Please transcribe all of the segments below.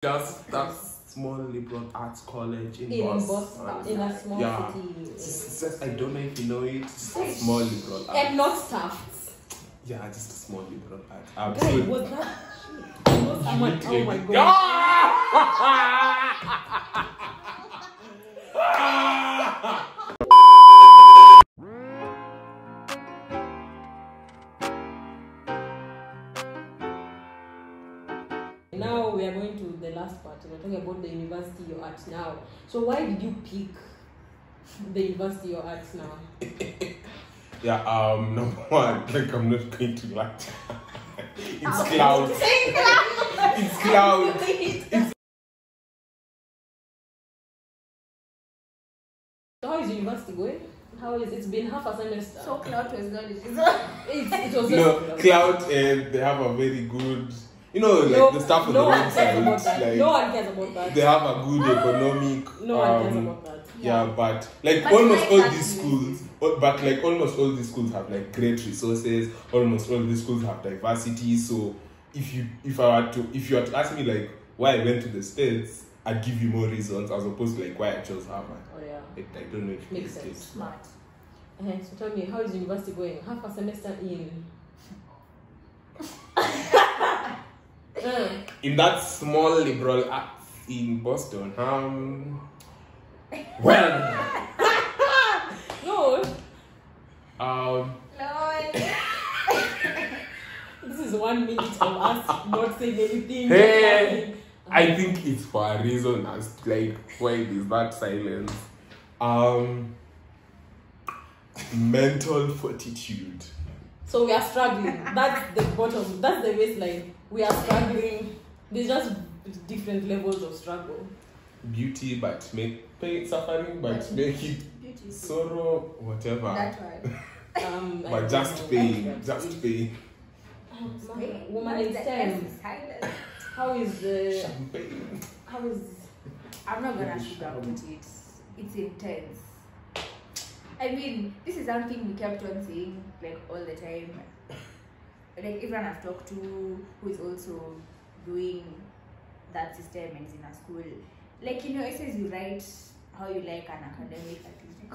Just that small liberal arts college in Boston, in a small city. It's just, I don't know if you know it. It's a small liberal arts. And not staff. Yeah, just a small liberal arts. Guys, was that? Oh my god. Now we are going to the last part. We're talking about the university you're at now. So why did you pick the university you're at now? Yeah, number one, like I'm not going to lie. It's cloud. It's cloud. So how is university going? How is it? It's been half a semester. So cloud was not it was no cloud, and they have a very good. You know, like the stuff on the website. Like, no one cares about that. They have a good economic. No one cares about that. Yeah, but like almost all these schools, almost all these schools have like great resources. Almost all these schools have diversity. So if you were to ask me like why I went to the States, I'd give you more reasons as opposed to like why I chose Harvard. Oh yeah. I don't know if it makes sense. Smart. So tell me, how is university going? Half a semester in. In that small liberal arts in Boston, well, no. No. This is 1 minute of us not saying anything. Hey, I think it's for a reason as like why is that silence? Mental fortitude. So we are struggling. That's the bottom. That's the waistline. We are struggling. There's just different levels of struggle. Beauty, but make pain, suffering, but make it beauty, sorrow, whatever. That's right. But just pain, just pain. Woman in STEM. How is the champagne? How is? I'm not gonna sugarcoat it. It's intense. I mean, this is something we kept on saying like all the time. Like everyone I've talked to who is also doing that system and is in a school. Like, you know, it says you write how you like an academic activity.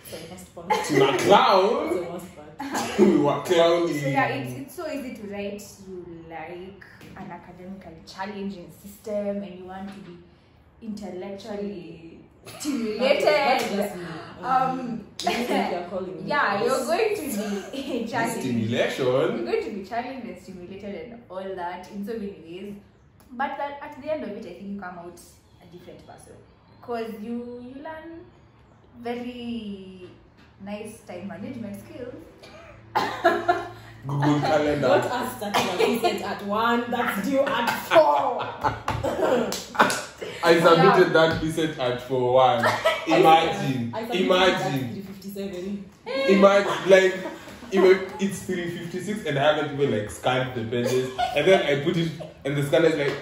So the first part. To a clown. The worst part. We were clowning. So yeah, it's so easy to write you like an academically challenging system and you want to be intellectually stimulated. Yeah, you're going to be challenged. Stimulation. You're going to be challenged and stimulated and all that in so many ways. But at the end of it, I think you come out a different person. Because you learn very nice time management skills. Google Calendar. Not us that we set at 1, that's due at 4. I submitted that visit at 4:01. Imagine. Like it's 3:56 and I haven't even like scanned the pages. And then I put it and the scanner is like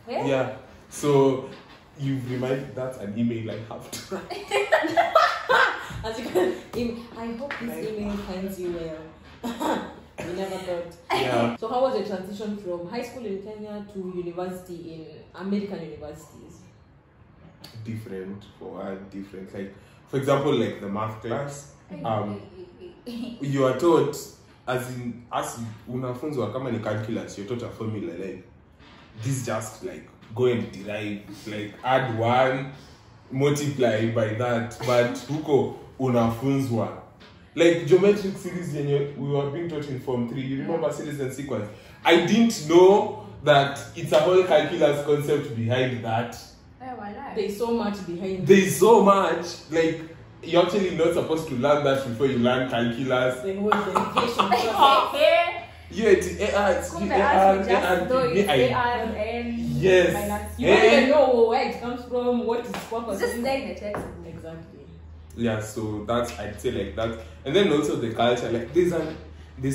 Yeah. So you've reminded that's an email I have to write. As you can, I hope this email finds you well. We never thought. Yeah. So how was your transition from high school in Kenya to university in American universities? Different. Like, for example, like the math class. You are taught as unafunzwa kama ni calculus, you're taught a formula like this, just like go and derive, like add 1, multiply by that. But huko unafunzwa like geometric series we were being taught in Form 3. You remember series and sequence? I didn't know that it's a whole calculus concept behind that. There's so much behind. There's so much. Like, you're actually not supposed to learn that before you learn calculus. The whole dedication. Yes. You don't even know where it comes from, what is purpose. Just like the textbook. Exactly. Yeah, so that's, I'd say like that. And then also the culture, like there's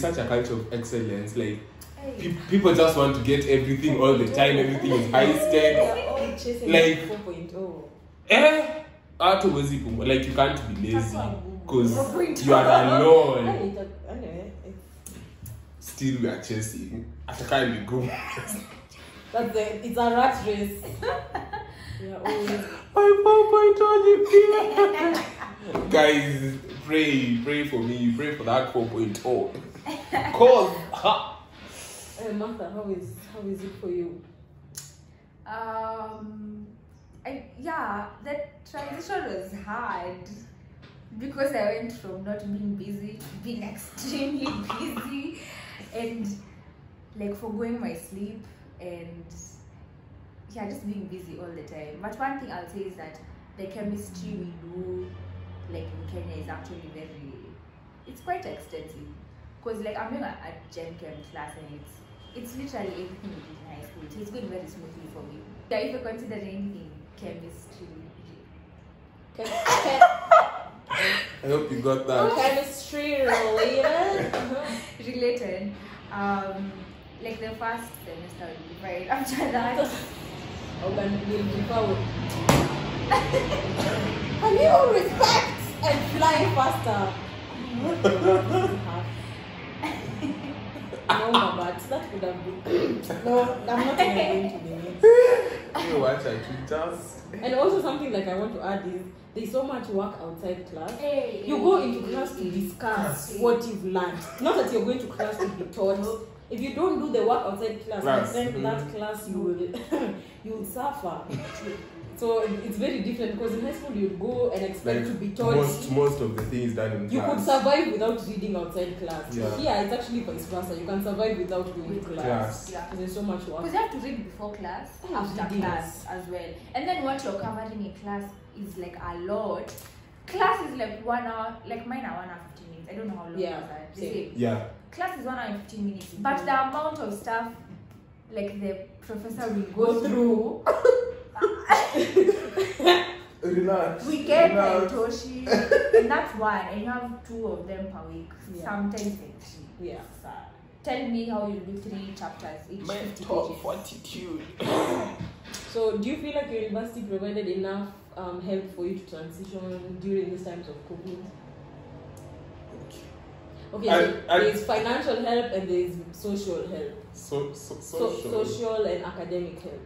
such a culture of excellence. Like people just want to get everything all the time. Everything is high stake. Like 4.0. Like you can't be lazy because you are alone. still we are chasing. At a kind we go. That's it's a rat race. Yeah, always. My 4.0 Guys, pray for me. Pray for that 4.0. Cause Martha, how is it for you? That transition was hard because I went from not being busy to being extremely busy and like forgoing my sleep and just being busy all the time. But one thing I'll say is that the chemistry we do like in Kenya is actually it's quite extensive because like I'm doing a Gen Chem class and it's literally everything we did in high school, so it's going very smoothly for me. Yeah, if you're considering in chemistry. I hope you got that. Chemistry related. Related. Like the first semester will be right after that. Can you respect and fly faster? No, but that would have been. No, I'm not even going to the next. You watch our tweeters. And also something like I want to add is there's so much work outside class. You go into class to discuss what you've learned. Not that you're going to class to be taught. If you don't do the work outside class, then that class you will suffer. So it's very different because in high school you go and expect to be taught. Most of the things done in class. You could survive without reading outside class. Yeah. Here it's actually vice versa. You can survive without doing class. Yeah. There's so much work. Because you have to read before class, after class as well. And then what you're covering in class is like a lot. Class is like 1 hour, like mine are 1 hour 15 minutes. I don't know how long those are. Same. Yeah. Class is 1 hour and 15 minutes. But the amount of stuff like the professor will go through. Relax. We get Toshi, and that's one, and you have 2 of them per week. Sometimes like 3. Yeah. Tell me how you do 3 chapters each. Mental fortitude. So, do you feel like your university provided enough help for you to transition during these times of COVID? Okay, there's financial help and there's social help. Social and academic help.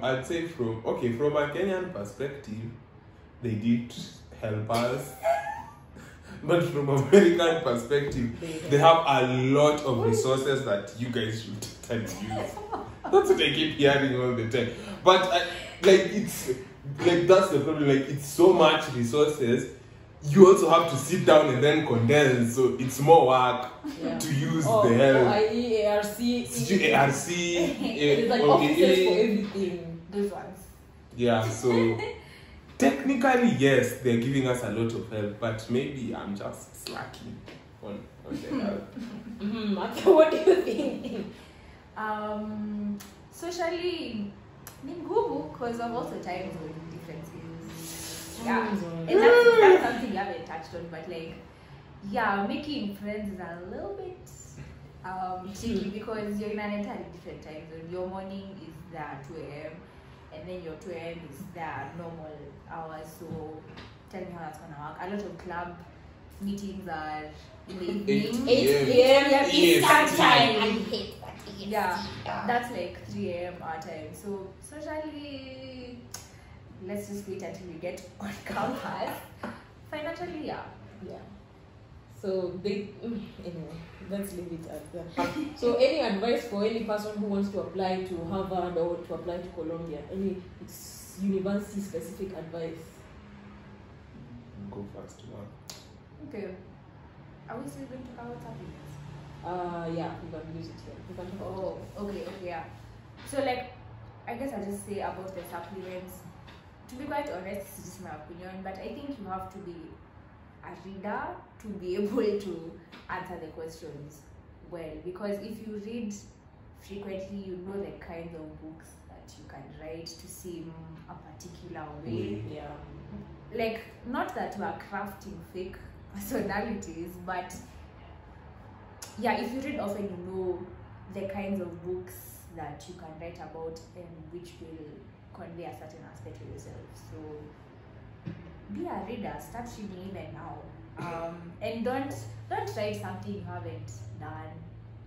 I'd say from a Kenyan perspective, they did help us. But from American perspective, they have a lot of resources that you guys should tend to use. That's what I keep hearing all the time. But it's like that's the problem. Like it's so much resources. You also have to sit down and then condense, so it's more work to use the help. i.e. ARC. It's like officers for everything. Those ones. Yeah, so technically yes, they're giving us a lot of help, but maybe I'm just slacking on the help. What do you think? Socially, Ningubu, because of also time zone differences. Yeah, and that's something you haven't touched on, but making friends is a little bit tricky because you're in an entirely different time zone. Your morning is the 2 a.m. and then your 2 a.m. is the normal hours. So tell me how that's gonna work. A lot of club meetings are in the evening. 8 p.m. Eastern time. I hate that. Yeah, that's like 3 a.m. our time. So socially, let's just wait until we get on campus. Financially, yeah. So anyway, let's leave it at that. So any advice for any person who wants to apply to Harvard or to apply to Columbia? Any university specific advice? Go first, man. Okay. Are we still going to cover supplements? Yeah, we can use it here. We can talk about it. Okay, yeah. So I guess I'll just say about the supplements. To be quite honest, this is just my opinion, but I think you have to be a reader to be able to answer the questions well. Because if you read frequently, you know the kinds of books that you can write to seem a particular way. Yeah. Not that you are crafting fake personalities, but if you read often, you know the kinds of books that you can write about and which will convey a certain aspect of yourself. So be a reader, start reading even now. And don't write something you haven't done.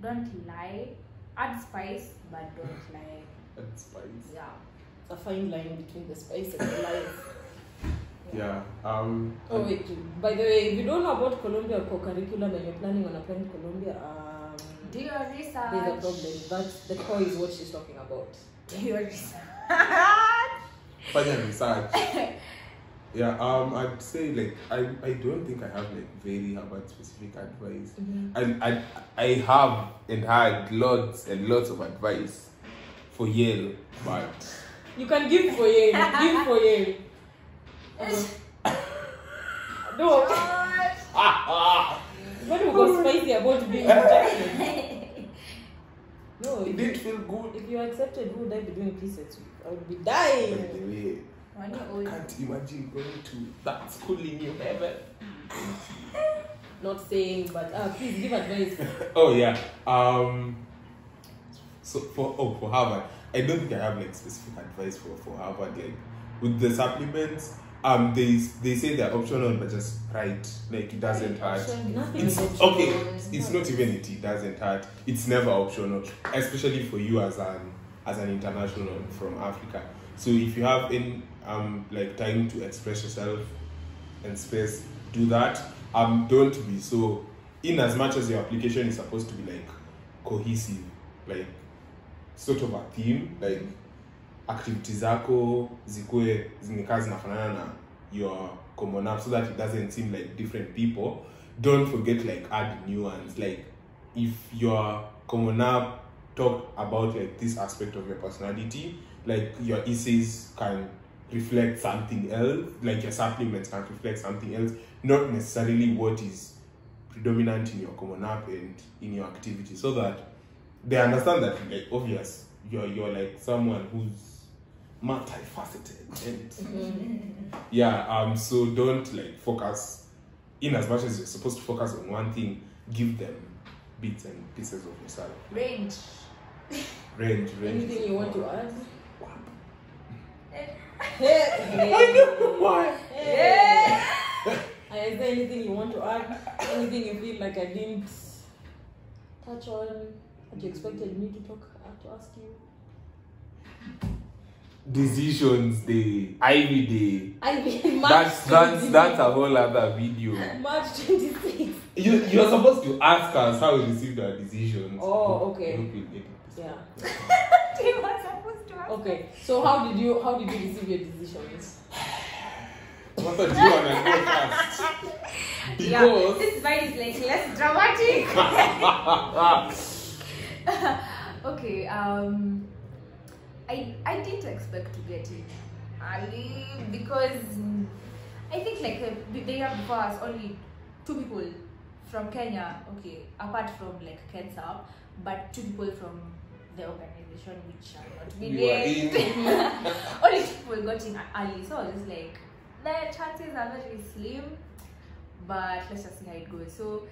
don't lie. Add spice, but don't lie. Add spice. Yeah. It's a fine line between the spice and the lies. Yeah. Oh wait. By the way, if you don't know about Colombia co-curriculum and you're planning on applying to Colombia, do your research. there's a problem. That's the core is what she's talking about. Do your research. Further research. Yeah, I'd say like I don't think I have like very Harvard specific advice. I have and had lots and lots of advice for Yale, but You can give for Yale. Give for Yale. No. When we got spicy about being rejected. No, it did feel good. if you accepted, who would I be doing pieces with? I would be By dying. the way, I can't imagine going to that school in New Haven. Not saying, but please give advice. Oh yeah. So for Harvard, I don't think I have like specific advice for Harvard. Like with the supplements, they say they're optional, but just right. Like it doesn't hurt. Nothing It's is optional. okay. It's not even it doesn't hurt. It's never optional, especially for you as an international from Africa. So if you have any like time to express yourself and space, do that. Don't be so. In as much as your application is supposed to be like cohesive, like sort of a theme, like activities zako zikuwe zimekaa zinafanana na your common app, so that it doesn't seem like different people. Don't forget like add nuance. Like if your common app talk about like this aspect of your personality, like your essays can reflect something else, like your supplements can reflect something else, not necessarily what is predominant in your common app and in your activity, so that they understand that like obvious you're like someone who's multifaceted and yeah, so don't like focus. In as much as you're supposed to focus on one thing, give them bits and pieces of yourself. Range. Anything you want to add? Why? Is there anything you want to add? Anything you feel like I didn't touch on that you expected me to ask you? Decisions Day, Ivy Day. March That's a whole other video. March 26th. You're supposed to ask us how we received our decisions. Oh, okay. Hope we'll get it. Yeah. They were supposed to ask. Okay. So how did you receive your decisions? What do you want to go first? Yeah, Because this vibe is like less dramatic. Okay, I didn't expect to get it early because I think like the year before us only 2 people from Kenya, okay, apart from like Kensa, but 2 people from the organization which are not named. Only 2 people got in early, so I was just like, the chances are very slim, but let's just see how it goes. So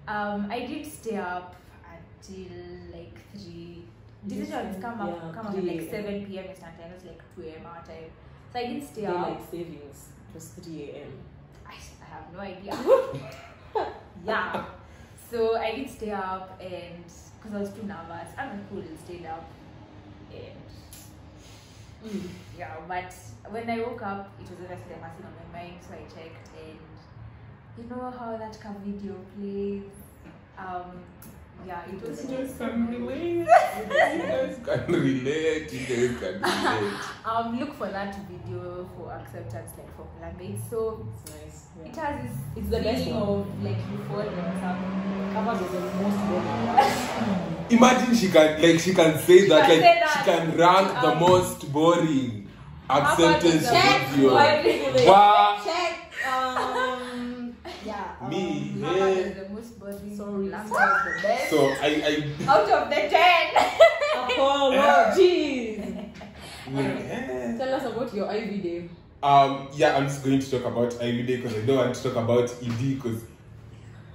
I did stay up until like 3. Decisions come up at like 7 p.m. Eastern time. It's like 2 a.m. our time. So I did stay up. Daylight savings. It was 3 a.m. I have no idea. Yeah. So I did stay up, and because I was too nervous, I'm cool and stayed up. And yeah, but when I woke up, it was obviously the first thing on my mind. So I checked, and you know how that video plays. Yeah, it was just can relate. You guys can relate. Look for that video for acceptance, like for playmate. So It's nice. Yeah. it has this It's the best feeling one. of like euphoria or something. Harvard was the most boring one. Imagine she can say that, can like say that. she can rank the most boring acceptance Check video. what- Wow. Check. Me, Harvard yeah. is the most boring. Sorry. Language is the best. So I Out of the 10. Apollo. Jeez. yeah. Tell us about your Ivy day. Yeah, I'm just going to talk about IVD because I don't want to talk about ED because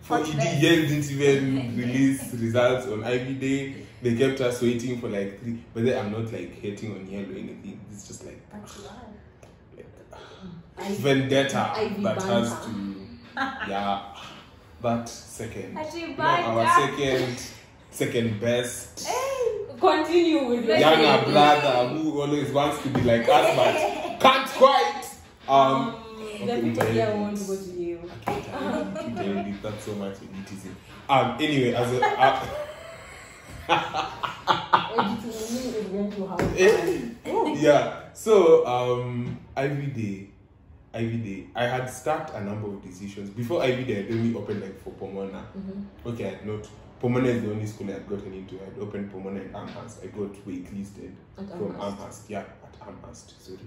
for What's ED, next? Yale didn't even release results on IVD. They kept us waiting for like 3. But then I'm not like hating on Yale or anything. It's just like vendetta Ivy that has banter. to, yeah, that second. Ivy No, our banter. second second best. Continue with your Younger brother who always wants to be like us but can't quite. The people here want to go to you. That's so much elitism. Anyway, as yeah. So Ivy Day, I had started a number of decisions. Before Ivy Day, I only opened like for Pomona. Okay, I had not. Pomona is the only school I had gotten into. I had opened Pomona in Amherst. I got waitlisted from Amherst. Yeah, at Amherst. Sorry.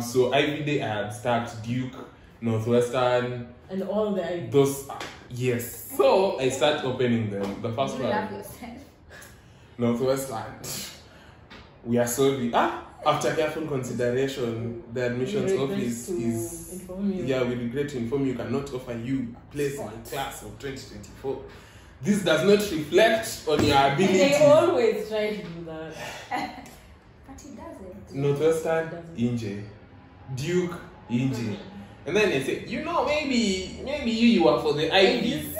So Ivy Day, I had started Duke, Northwestern, and all the those. Yes. So I started opening them. The first one. Northwestern. We are sorry. After careful consideration, the admissions office is. Yeah, we regret to inform you cannot offer you a place in the class of 2024. This does not reflect on your ability. They always try to do that. But it doesn't. Northwestern, Inje. Duke, Inje. And then they say, maybe you are for the IVs.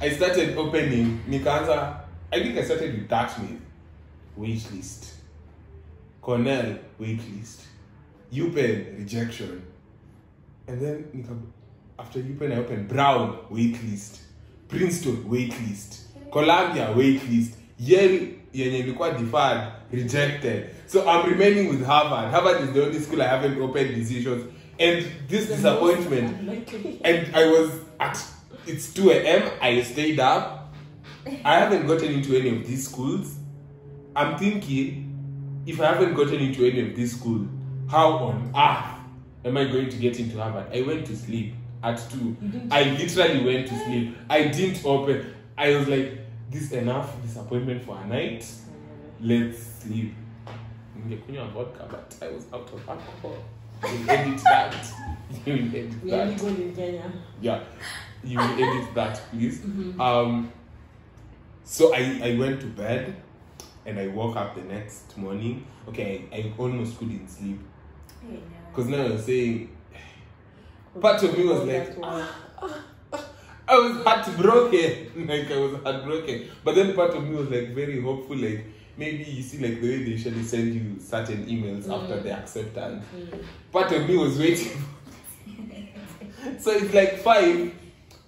I started opening. Nikanza, I think I started with Dartmouth. Waitlist. Cornell, waitlist. UPenn, rejection. And then after UPenn, I opened Brown, waitlist. Princeton, waitlist. Columbia, waitlist. Yale, yenye ilikuwa deferred, rejected. So I'm remaining with Harvard. Harvard is the only school I haven't opened decisions. And this disappointment, and I was it's 2 a.m. I stayed up. I haven't gotten into any of these schools. I'm thinking, if I haven't gotten into any of these schools, how on earth am I going to get into Harvard? I went to sleep at 2. I literally went to sleep. I didn't open. I was like, this is enough disappointment for a night. Let's sleep. Vodka, but I was out of alcohol. You will edit that. You will edit we that. only go in Kenya. Yeah. You will edit that, please. So I went to bed and I woke up the next morning. Okay, I almost couldn't sleep. Because now I was saying, part of me was like, I was heartbroken. Like I was heartbroken. But then part of me was like very hopeful, like maybe you see like the way they usually send you certain emails after the acceptance. Part of me was waiting. So it's like 5,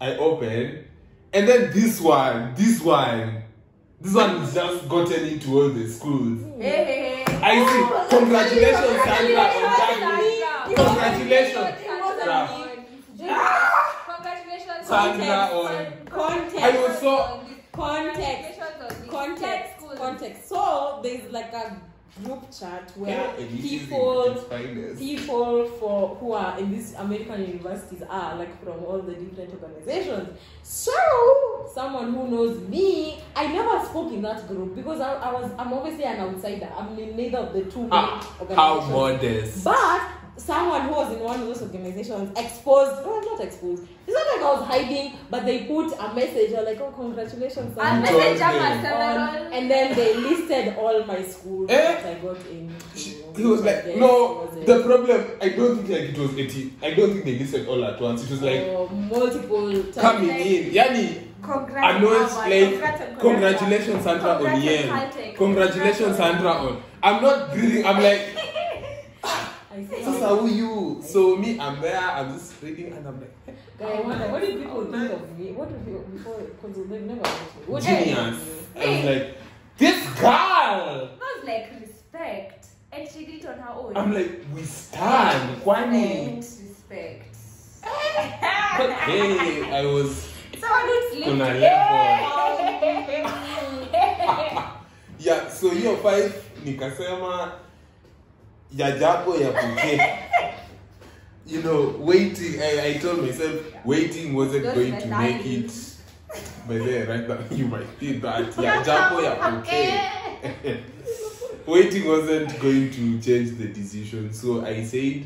I open, and then this one is just gotten into all the schools. I see. Congratulations, Sandra, on that. Congratulations, Sandra, on Context. I was so context. So there's like a group chat where people who are in these American universities are like from all the different organizations. So someone who knows me, I never spoke in that group because I'm obviously an outsider. I'm in neither of the two main organizations. How modest. But someone who was in one of those organizations exposed, no, not exposed. It's not like I was hiding, but they put a message like, oh, congratulations. And then they listed all my schools that I got in. He was like, no, the problem, I don't think like it was 80. I don't think they listed all at once. It was like multiple times. Coming in. Yani, congratulations, Sandra, on Yen. Congratulations, Sandra, on. I'm not breathing. I'm like, Sasa, who you? So me, I'm there, I'm just reading, and I'm like, I wonder, what did people think of me? What did people, before, because they've never met me. Genius. I was like, this girl! That was like respect. And she did it on her own. I'm like, we stand. Kwani? Respect. But hey, I was on a level. Yeah, so year 5, nikasema, ya japo ya puke. You know, waiting, I told myself, waiting wasn't going to make it. But then, right now, you might think that, ya japo ya puke. Waiting wasn't going to change the decision. So I said,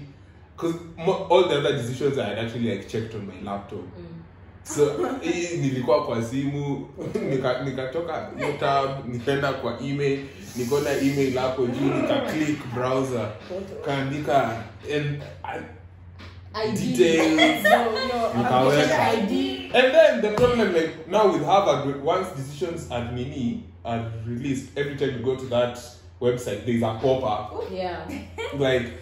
because all the other decisions I had actually like checked on my laptop. So nilikuwa kwa simu, nikatoka tab, nikaenda kwa email, nikaona email hapo juu, nika click browser, kaandika, and details. Your application ID. And then the problem, like now with Harvard, once decisions are released, every time you go to that website, there's a pop-up. Yeah. Like,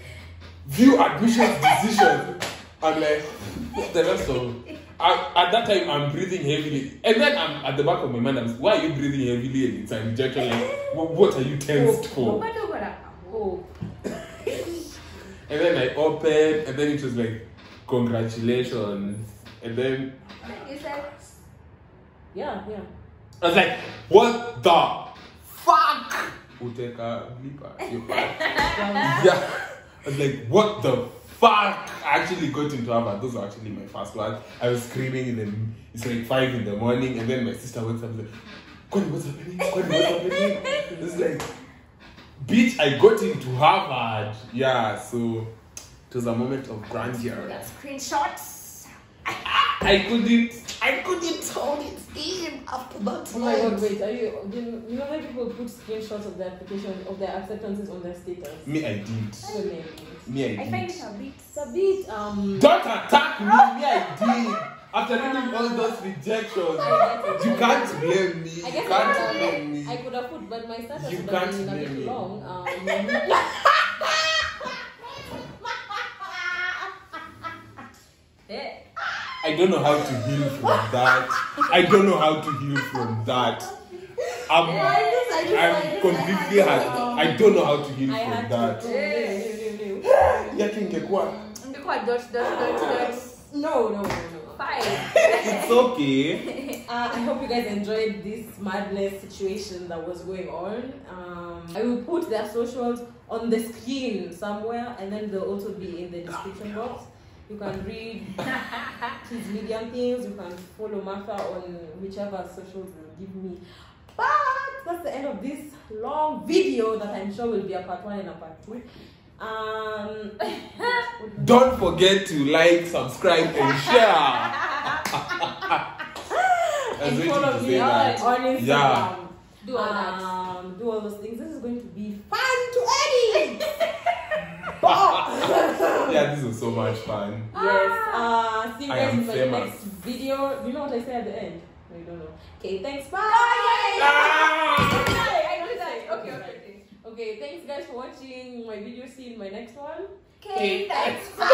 view admissions decision. I'm like, what the rest of? At that time, I'm breathing heavily, and then I'm at the back of my mind. I'm like, why are you breathing heavily? And it's a rejection. Like, what are you tensed for? Oh. And then I opened, and then it was like, congratulations. And then yeah. I was like, what the fuck? We'll take a bleeper. Yeah. I was like, what the fuck? I actually got into Harvard. Those were actually my first words. I was screaming in them. It's like 5 in the morning, and then my sister wakes up and like, Connie, what's happening? It's like, bitch, I got into Harvard. Yeah, so it was a moment of grandeur. That screenshots. I couldn't hold it in after that. Oh my god, wait, you know when people put screenshots of their application, of their acceptances on their status? Me, I did. So many. Me, I I find did. it a bit. It's a bit, Don't attack me. Me, I did. After reading all those rejections, you can't blame me. I You guess can't blame me. I could have put, but my status You would have can't been a blame bit me. long. I don't know how to heal from that. I don't know how to heal from that. I'm completely hurt. I don't know how to heal I from had that. to. Yaki ingekuwa. No. Fine. It's okay. I hope you guys enjoyed this madness situation that was going on. I will put their socials on the screen somewhere, and then they'll also be in the description box. You can read his medium things. You can follow Martha on whichever socials will give me. But that's the end of this long video that I'm sure will be a part 1 and a part 2. Don't forget to like, subscribe, and share. And follow me on Instagram. Yeah. Do all that. Do all those things. This is going to be fun to edit. Yeah, this was so much fun. Yes. See you I guys am in my famous. next video. Do you know what I say at the end? No, you don't know. Okay, thanks. Bye. Okay, thanks guys for watching my video. See you in my next one. Okay, thanks. Bye.